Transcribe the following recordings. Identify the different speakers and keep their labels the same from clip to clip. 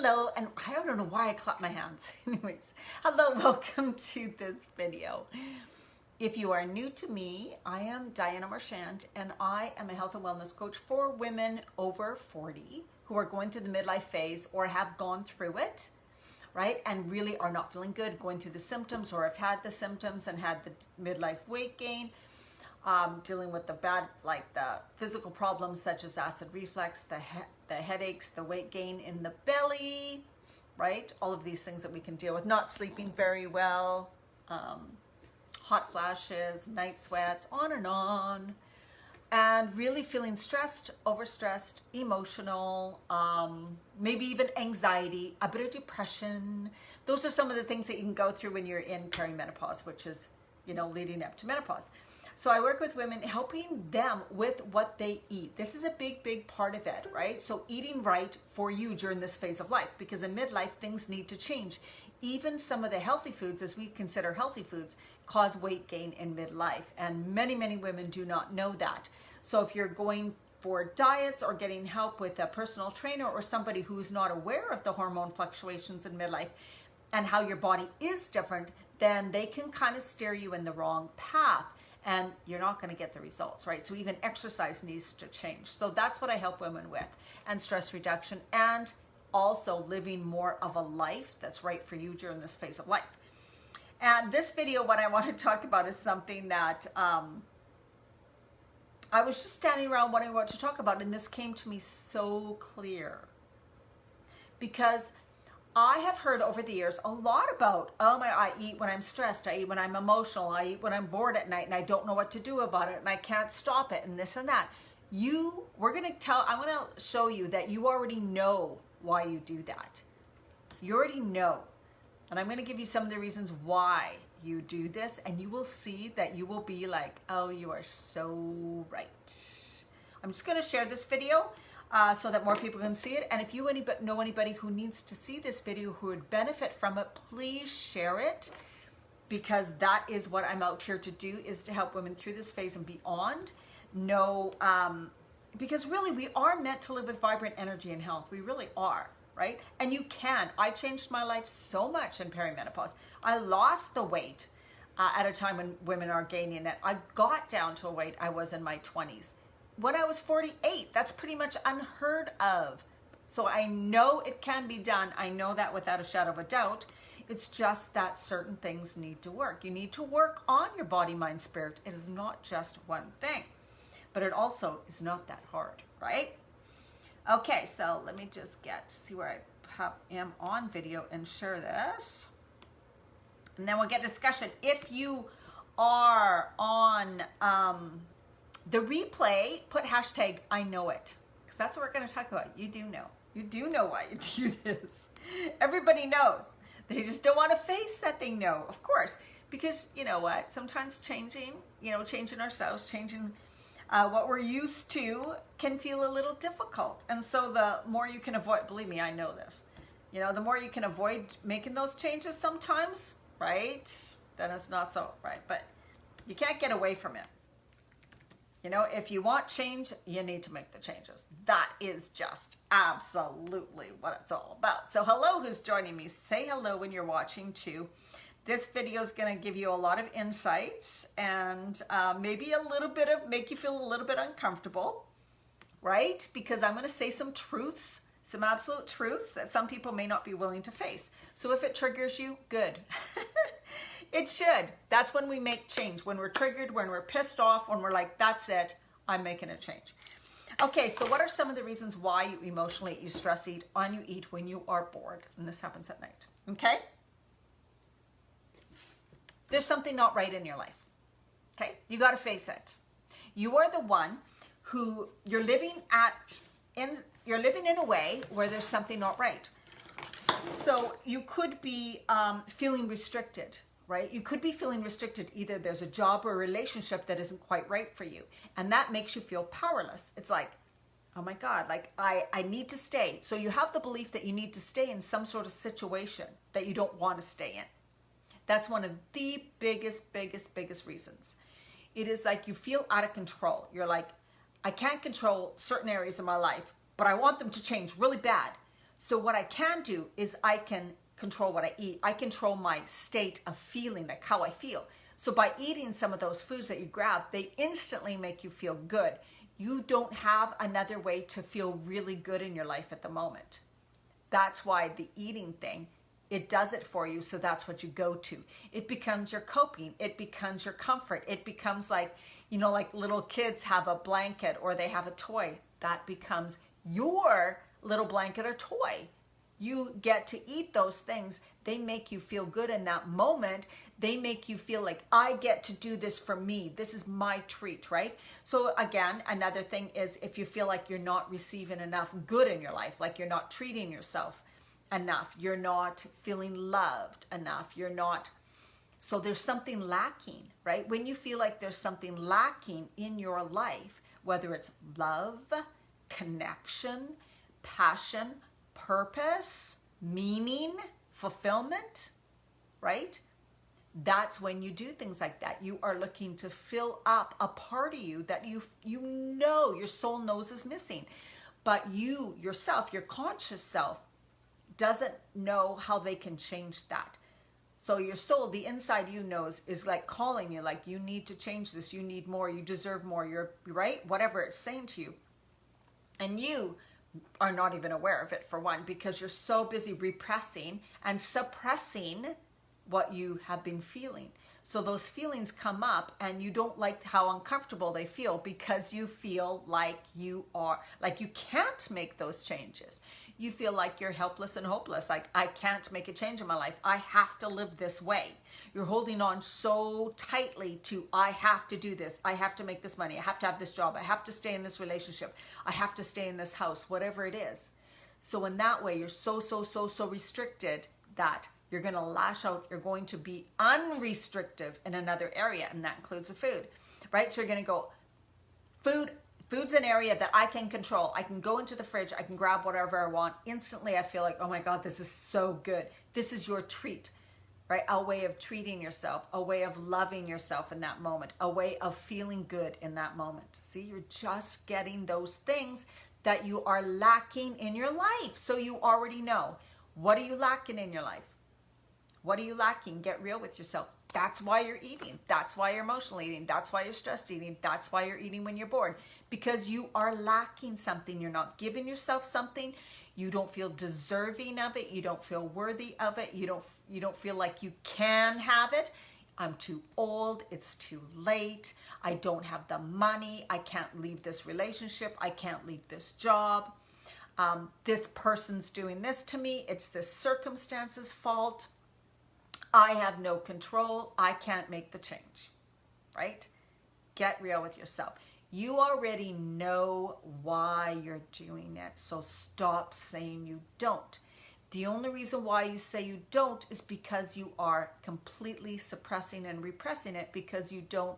Speaker 1: Hello, and I don't know why I clapped my hands. Anyways, hello, welcome to this video. If you are new to me, I am Diana Marchand, and I am a health and wellness coach for women over 40 who are going through the midlife phase or have gone through it, right? And really are not feeling good, going through the symptoms, or have had the symptoms and had the midlife weight gain, dealing with the bad, like the physical problems such as acid reflux, the headaches, the weight gain in the belly, right? All of these things that we can deal with. Not sleeping very well, hot flashes, night sweats, on, and really feeling stressed, overstressed, emotional, maybe even anxiety, a bit of depression. Those are some of the things that you can go through when you're in perimenopause, which is, leading up to menopause. So I work with women, helping them with what they eat. This is a big part of it, right? So eating right for you during this phase of life, because in midlife, things need to change. Even some of the healthy foods, as we consider healthy foods, cause weight gain in midlife. And many women do not know that. So if you're going for diets or getting help with a personal trainer or somebody who's not aware of the hormone fluctuations in midlife and how your body is different, then they can kind of steer you in the wrong path. And you're not going to get the results, right? So even exercise needs to change. So that's what I help women with, and stress reduction, and also living more of a life that's right for you during this phase of life. And this video, what I want to talk about is something that I was just standing around wondering what to talk about, and this came to me so clear. Because I have heard over the years a lot about, I eat when I'm stressed, I eat when I'm emotional, I eat when I'm bored at night and I don't know what to do about it and I can't stop it and this and that. I'm going to show you that you already know why you do that. You already know. And I'm going to give you some of the reasons why you do this, and you will see that you will be like, oh, you are so right. I'm just going to share this video so that more people can see it. And if you know anybody who needs to see this video who would benefit from it, please share it, because that is what I'm out here to do, is to help women through this phase and beyond. Because really we are meant to live with vibrant energy and health. We really are, right? And you can. I changed my life so much in perimenopause. I lost the weight at a time when women are gaining it. I got down to a weight I was in my 20s. When I was 48, that's pretty much unheard of. So I know it can be done. I know that without a shadow of a doubt. It's just that certain things need to work. You need to work on your body, mind, spirit. It is not just one thing, but it also is not that hard, right? Okay, so let me just see where I am on video and share this. And then we'll get discussion. If you are on the replay, put hashtag I know it, because that's what we're going to talk about. You do know. You do know why you do this. Everybody knows. They just don't want to face that they know, of course, because you know what? Sometimes changing ourselves, changing what we're used to can feel a little difficult. And so the more you can avoid, believe me, I know this, the more you can avoid making those changes sometimes, right? Then it's not so right, but you can't get away from it. If you want change, you need to make the changes. That is just absolutely what it's all about. So hello, who's joining me? Say hello when you're watching too. This video is going to give you a lot of insights and maybe make you feel a little bit uncomfortable, right? Because I'm going to say some truths, some absolute truths that some people may not be willing to face. So if it triggers you, good. It should. That's when we make change. When we're triggered, when we're pissed off, when we're like, that's it, I'm making a change. Okay, so what are some of the reasons why you emotionally eat, you stress eat, and you eat when you are bored? And this happens at night, okay? There's something not right in your life, okay? You got to face it. You are the one who you're living in a way where there's something not right. So you could be feeling restricted, right? You could be feeling restricted. Either there's a job or a relationship that isn't quite right for you, and that makes you feel powerless. It's like, oh my God, like I need to stay. So you have the belief that you need to stay in some sort of situation that you don't want to stay in. That's one of the biggest reasons. It is like you feel out of control. You're like, I can't control certain areas of my life, but I want them to change really bad. So what I can do is I can control what I eat. I control my state of feeling, like how I feel. So by eating some of those foods that you grab, they instantly make you feel good. You don't have another way to feel really good in your life at the moment. That's why the eating thing, it does it for you, so that's what you go to. It becomes your coping. It becomes your comfort. It becomes like, like little kids have a blanket or they have a toy. That becomes your little blanket or toy. You get to eat those things. They make you feel good in that moment. They make you feel like, I get to do this for me. This is my treat, right? So again, another thing is if you feel like you're not receiving enough good in your life, like you're not treating yourself enough, you're not feeling loved enough, so there's something lacking, right? When you feel like there's something lacking in your life, whether it's love, connection, passion, purpose, meaning, fulfillment, right? That's when you do things like that. You are looking to fill up a part of you that you know your soul knows is missing. But you yourself, your conscious self, doesn't know how they can change that. So your soul, the inside you knows, is like calling you, like you need to change this, you need more, you deserve more, you're right, whatever it's saying to you. And you are not even aware of it, for one, because you're so busy repressing and suppressing what you have been feeling. So those feelings come up and you don't like how uncomfortable they feel because you feel like you can't make those changes. You feel like you're helpless and hopeless. Like, I can't make a change in my life. I have to live this way. You're holding on so tightly to, I have to do this. I have to make this money. I have to have this job. I have to stay in this relationship. I have to stay in this house, whatever it is. So in that way, you're so restricted that you're going to lash out. You're going to be unrestrictive in another area, and that includes the food, right? So you're going to go, food's an area that I can control. I can go into the fridge. I can grab whatever I want. Instantly, I feel like, oh my God, this is so good. This is your treat, right? A way of treating yourself, a way of loving yourself in that moment, a way of feeling good in that moment. See, you're just getting those things that you are lacking in your life. So you already know. What are you lacking in your life? What are you lacking? Get real with yourself. That's why you're eating. That's why you're emotional eating. That's why you're stressed eating. That's why you're eating when you're bored. Because you are lacking something. You're not giving yourself something. You don't feel deserving of it. You don't feel worthy of it. You don't feel like you can have it. I'm too old. It's too late. I don't have the money. I can't leave this relationship. I can't leave this job. This person's doing this to me. It's this circumstance's fault. I have no control. I can't make the change, right? Get real with yourself. You already know why you're doing it, so stop saying you don't. The only reason why you say you don't is because you are completely suppressing and repressing it, because you don't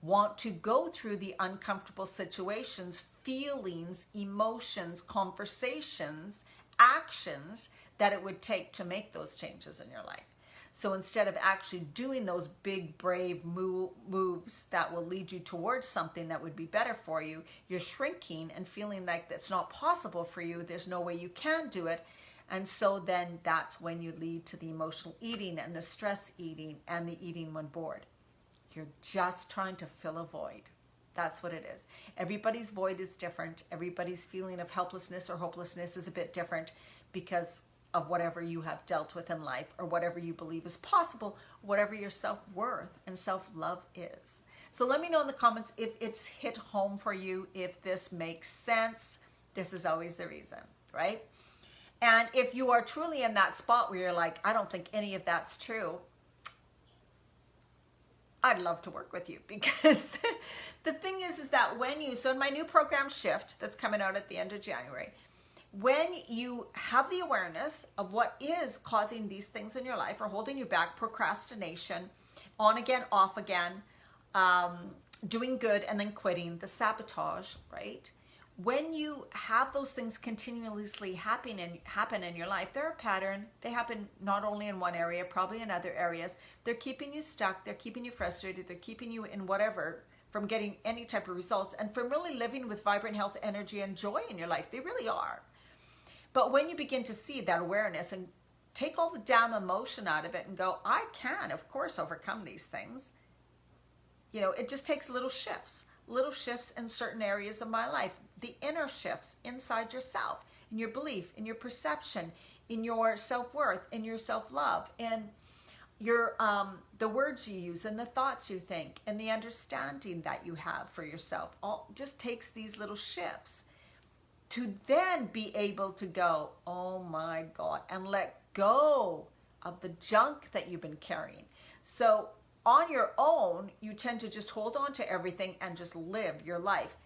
Speaker 1: want to go through the uncomfortable situations, feelings, emotions, conversations, actions that it would take to make those changes in your life. So instead of actually doing those big, brave moves that will lead you towards something that would be better for you, you're shrinking and feeling like that's not possible for you. There's no way you can do it. And so then that's when you lead to the emotional eating and the stress eating and the eating when bored. You're just trying to fill a void. That's what it is. Everybody's void is different. Everybody's feeling of helplessness or hopelessness is a bit different because of whatever you have dealt with in life or whatever you believe is possible, whatever your self-worth and self-love is. So let me know in the comments if it's hit home for you, if this makes sense. This is always the reason, right? And if you are truly in that spot where you're like, I don't think any of that's true, I'd love to work with you, because the thing is that so in my new program Shift that's coming out at the end of January, when you have the awareness of what is causing these things in your life or holding you back, procrastination, on again, off again, doing good and then quitting, the sabotage, right? When you have those things continuously happen in your life, they're a pattern. They happen not only in one area, probably in other areas. They're keeping you stuck. They're keeping you frustrated. They're keeping you in whatever, from getting any type of results and from really living with vibrant health, energy, and joy in your life. They really are. But when you begin to see that awareness and take all the damn emotion out of it and go, I can, of course, overcome these things. It just takes little shifts in certain areas of my life. The inner shifts inside yourself, in your belief, in your perception, in your self-worth, in your self-love, in your the words you use and the thoughts you think and the understanding that you have for yourself. All just takes these little shifts to then be able to go, oh my God, and let go of the junk that you've been carrying. So on your own, you tend to just hold on to everything and just live your life,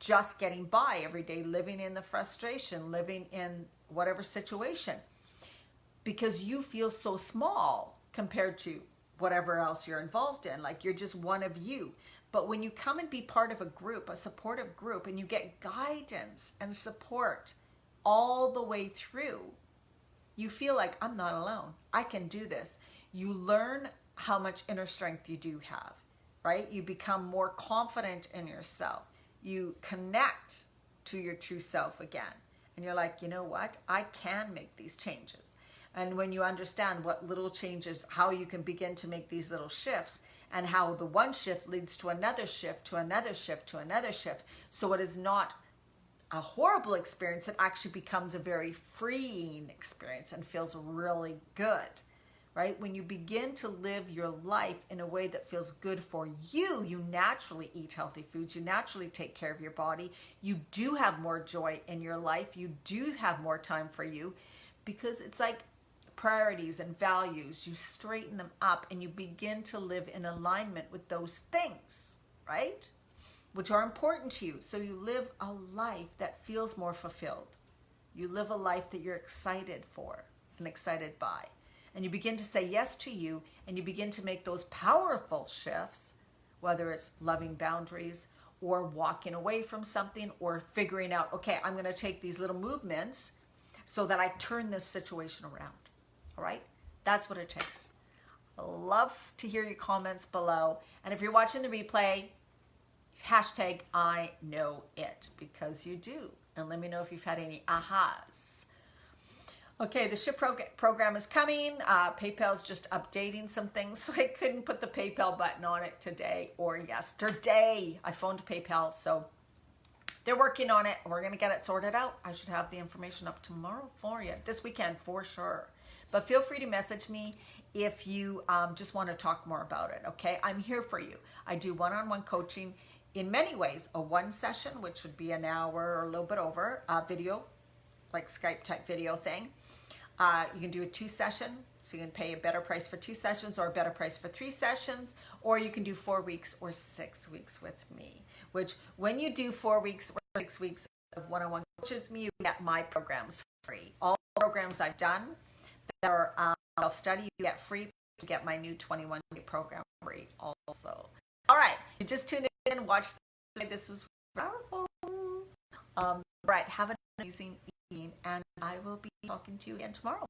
Speaker 1: just getting by every day, living in the frustration, living in whatever situation, because you feel so small compared to whatever else you're involved in. Like you're just one of you. But when you come and be part of a group, a supportive group, and you get guidance and support all the way through, you feel like, I'm not alone. I can do this. You learn how much inner strength you do have, right? You become more confident in yourself. You connect to your true self again. And you're like, you know what? I can make these changes. And when you understand what little changes, how you can begin to make these little shifts, and how the one shift leads to another shift, to another shift, to another shift. So it is not a horrible experience. It actually becomes a very freeing experience and feels really good, right? When you begin to live your life in a way that feels good for you, you naturally eat healthy foods. You naturally take care of your body. You do have more joy in your life. You do have more time for you, because it's like priorities and values, you straighten them up and you begin to live in alignment with those things, right? Which are important to you. So you live a life that feels more fulfilled. You live a life that you're excited for and excited by. And you begin to say yes to you, and you begin to make those powerful shifts, whether it's loving boundaries or walking away from something or figuring out, okay, I'm going to take these little movements so that I turn this situation around. All right, that's what it takes. I love to hear your comments below. And if you're watching the replay, hashtag I know it, because you do. And let me know if you've had any ahas. Okay, the ship program is coming. PayPal's just updating some things, so I couldn't put the PayPal button on it today or yesterday. I phoned PayPal, so they're working on it. We're going to get it sorted out. I should have the information up tomorrow for you, this weekend for sure. But feel free to message me if you just want to talk more about it, okay? I'm here for you. I do one-on-one coaching in many ways. A one session, which would be an hour or a little bit over, video, like Skype type video thing. You can do a 2 session, so you can pay a better price for 2 sessions or a better price for 3 sessions, or you can do 4 weeks or 6 weeks with me, which when you do 4 weeks or 6 weeks of one-on-one coaching with me, you get my programs free. All programs I've done that are self-study, you get free. You get my new 21-day program free also. All right, you just tuned in and watched. This was powerful. Right, have an amazing evening, and I will be talking to you again tomorrow.